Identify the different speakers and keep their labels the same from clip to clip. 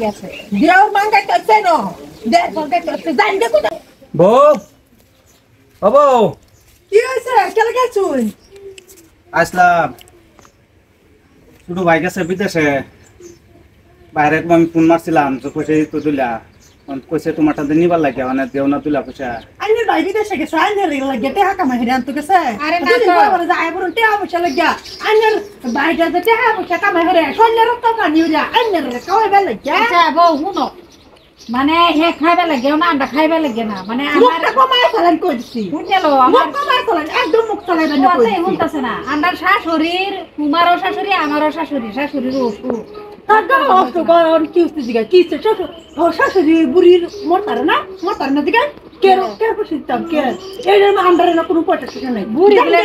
Speaker 1: আছে
Speaker 2: দিরাও মাঙ্গা করছে না দেড় ঘন্টা করছে জান দেখো
Speaker 3: বউ ও বউ
Speaker 2: কি হইছে কেলে গেছুন
Speaker 3: আসলাম শুধু ভাই গেছে বিদেশে বাইরে আমি ফোন মারছিলাম তো কইছে তো দিলা কইছে তোমার টাতে নিবার লাগে মানে দেও না তুলা পয়সা
Speaker 2: আইনে ভাই বিদেশে গেছে আইনে লাগে টেহা কামাই হেরান তো গেছে
Speaker 1: আরে না তো
Speaker 2: বড় যায় বড় টেহা পয়সা লাগিয়া আইনে বাইরে যে টেহা পয়সা কামাই হেরে শরীরে রক্ত পানি হইয়া আইনে রে কই বেল লাগিয়া
Speaker 1: আচ্ছা বউ শুনো মানে হে খাইবা লাগে না আমরা খাইবা লাগে না মানে আমার
Speaker 2: মুখটা কমায় চালান কই দিছি
Speaker 1: শুনলো
Speaker 2: মুখ
Speaker 1: আমার
Speaker 2: কমায় চালান একদম মুখ চালাই দেন কই
Speaker 1: কথাই শুনতাছে না আমার শাশুড়ির তোমারও শাশুড়ি আমারও শাশুড়ির অসুখ
Speaker 2: কাকা অফ কোন কি হচ্ছে দিগা কি হচ্ছে ও শাশুড়ি বুড়ির মরতার না দিগা কে পছিতাম কে এর আন্ডারে না কোনো পয়সা ঠিক নাই
Speaker 1: বুড়ি বলে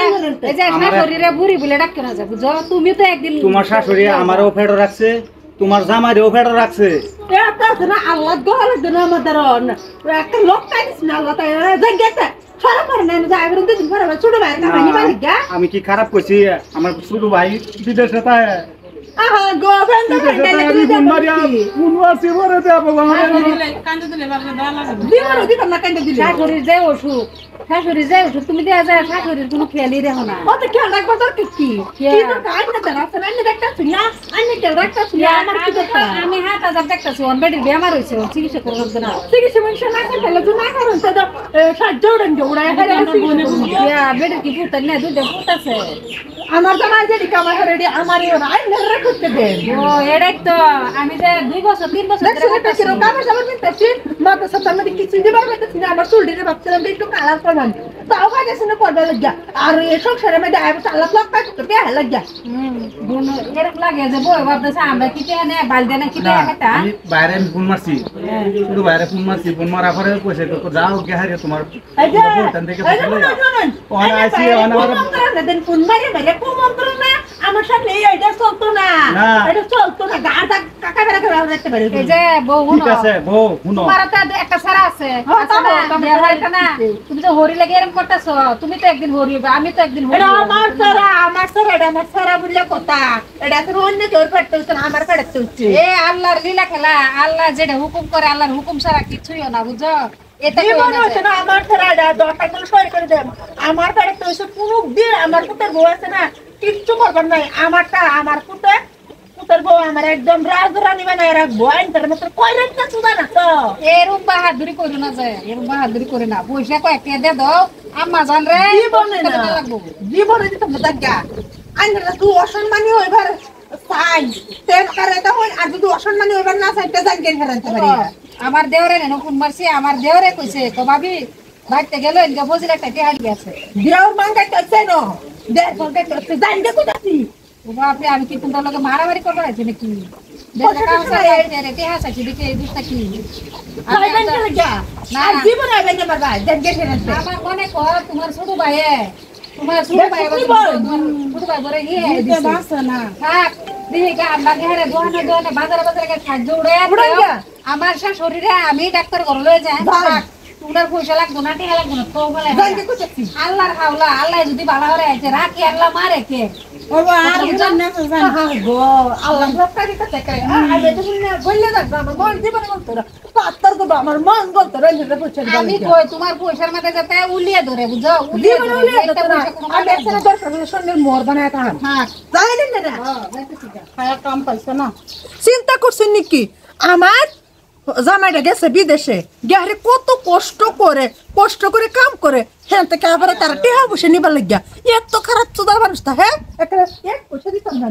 Speaker 1: এই যে শাশুড়িরে বুড়ি বলে ডাক কেন যাবো তুমি তো একদিন
Speaker 3: তোমার শাশুড়ি আমারও ফেড়ো রাখছে তোমার জামাইও ফেড়ো রাখছে
Speaker 2: এটা আছে না আল্লাহ গোহাল দেন আমাদের একটা লোক কাইছ না আল্লাহ তাই জায়গাটা সারা করে না যায় বলে দিন করে ছোট ভাই কামাই বালিগা
Speaker 3: আমি কি খারাপ কইছি আমার ছোট ভাই বিদেশে তাই
Speaker 2: আহা গোবেন্দ
Speaker 3: মুনওয়াসি বরে দে বাবা
Speaker 2: দিবার না কান্দে দিলে
Speaker 1: শাশুড়ির যে অসুখ তুমি দেয়া যায় শাশুড়ির কোনো খেয়ালই দেখো না
Speaker 2: কত খেয়াল রাখবো তোর কি তো কাজ না তারা আন্নে দেখতা শুনিয়া আন্নে কে রাখতা শুনিয়া আমার কি কথা
Speaker 1: আমি ৭,০০০ দেখতাছি ওর বেডির বেমার হইছে ও চিকিৎসা করে হবে না
Speaker 2: চিকিৎসা মানুষ না করলে তো না করুন তো সাহায্য উড়ন জোড়ায়
Speaker 1: বেডির কি ফুটার না দুধে ফুটাছে
Speaker 2: আমার জামাই যেটি কামাই রেডি আমারই ওরা আইনে করতে দেন
Speaker 1: ও এটাই তো আমি যে 2 বছর 3 বছর ধরে করতেছি
Speaker 2: কামাই যাবার মিনতেছি মাথা সাথে আমি কিছু দিবার পাইতেছি না আমার চুল দিতে ভাবছিলাম একটু কালার করলাম তাও কাজে শুনে করবে লাগিয়া আর এই সংসারে মধ্যে আয় চালাক লাখ পাই তো পেয়ে লাগিয়া
Speaker 1: বোন এরকম লাগে যে বই ভাবতেছে আমরা কি নে বালদে না কি একটা
Speaker 3: আমি বাইরে ফোন মারছি শুধু বাইরে ফোন মারছি ফোন মারা পরে কইছে তো যাও কে হারে তোমার
Speaker 2: এই যে
Speaker 3: বলতেন থেকে
Speaker 2: এই যে শুনুন
Speaker 3: ওনা আইছি ওনা
Speaker 2: না দেন কোন মারে মারে কুমন্ত্র না আমার সাথে এইটা চলতো না এটা চলতো না গাড়া কাকা বেরা করে রাখতে পারে
Speaker 1: এই যে বউ
Speaker 3: ঠিক আছে বউ শুনো
Speaker 1: তোমার তো একটা সারা আছে আচ্ছা না তুমি তো হরি লাগে এরকম করতেছো তুমি তো একদিন হরি হবে আমি তো একদিন হরি
Speaker 2: এটা আমার সারা এটা আমার সারা বললে কথা এটা তো অন্য জোর করতে হচ্ছে আমার কাটতে হচ্ছে
Speaker 1: এ আল্লাহর লীলা খেলা আল্লাহ যেটা হুকুম করে আল্লাহর হুকুম ছাড়া কিছুই না বুঝছো এটা
Speaker 2: জীবন হচ্ছে না আমার সারা এটা দশটা করে সরি করে দেন আমার কাটতে হচ্ছে পুরো দিন আমার পুতের বউ আছে না কিচ্ছু করবার নাই আমারটা আমার পুতের বউ আমার একদম রাজরানী বানায় রাখবো আইনটার মতো কয় রাখতে চুদা না তো
Speaker 1: এরকম বাহাদুরি করে না যায় এরকম বাহাদুরি করে না পয়সা কয়েকটা দিয়ে দাও আম্মা জান রে
Speaker 2: জীবনে দিতে মজা আইনটা তুই অসম্মানী হইবার চাই তেল করে তখন আর যদি অসম্মানী হইবার না চাইতে যাই গেল হারাতে পারি
Speaker 1: আমার দেওরে নেন ফোন মারছি আমার দেওরে কইছে তো ভাবি বাইতে গেল ইনকা ফজিল একটা টিহাড়ি আছে
Speaker 2: দিরাও মাঙ্গা করছে না দেড় ঘন্টা করছে জান দেখো যাচ্ছি
Speaker 1: বাপরে আমি কি তোমার লগে মারামারি করব আছে নাকি
Speaker 2: জীবনে আইবেন আমার ভাই জান গেছে
Speaker 1: আমার মনে কর তোমার ছোট ভাইয়ে তোমার ছোট ভাই ছোট ভাই বলে ইয়ে দিছে
Speaker 2: না
Speaker 1: থাক দিকে আমরা ঘরে দোকানে বাজারে গিয়ে খাদ্য উড়ে আমার শাশুড়িরে আমি ডাক্তার ঘরে লয়ে যাই তোমার পয়সা লাগতো না টিহা লাগতো না তো বলে আল্লাহর হাওলা আল্লাহ যদি ভালো করে আছে রাখি আল্লাহ মারে কে
Speaker 2: আর জান্নাত গো আল্লাহ সবটা দিতে চাই আমি তো শুনে বললে না আমার মন জীবনে বলতো না পাত্তর গো আমার মন বলতো রে যেটা পয়সা
Speaker 1: আমি কই তোমার পয়সার মধ্যে যাতে উলিয়ে ধরে বুঝো
Speaker 2: জীবনে উলিয়ে ধরে না আমি এখানে দরকার শুনে মোর বানায় তা
Speaker 1: হ্যাঁ
Speaker 2: যাইলেন না খায়া কাম পাইছ না চিন্তা করছেন নাকি আমার জামাইটা গেছে বিদেশে গেলে কত কষ্ট করে কাম করে হ্যাঁ থেকে আবার তারা টেহা বসে নিবার লাগিয়া এত খারাপ চুদার মানুষ তা হ্যাঁ একটা এক পয়সা দিতাম না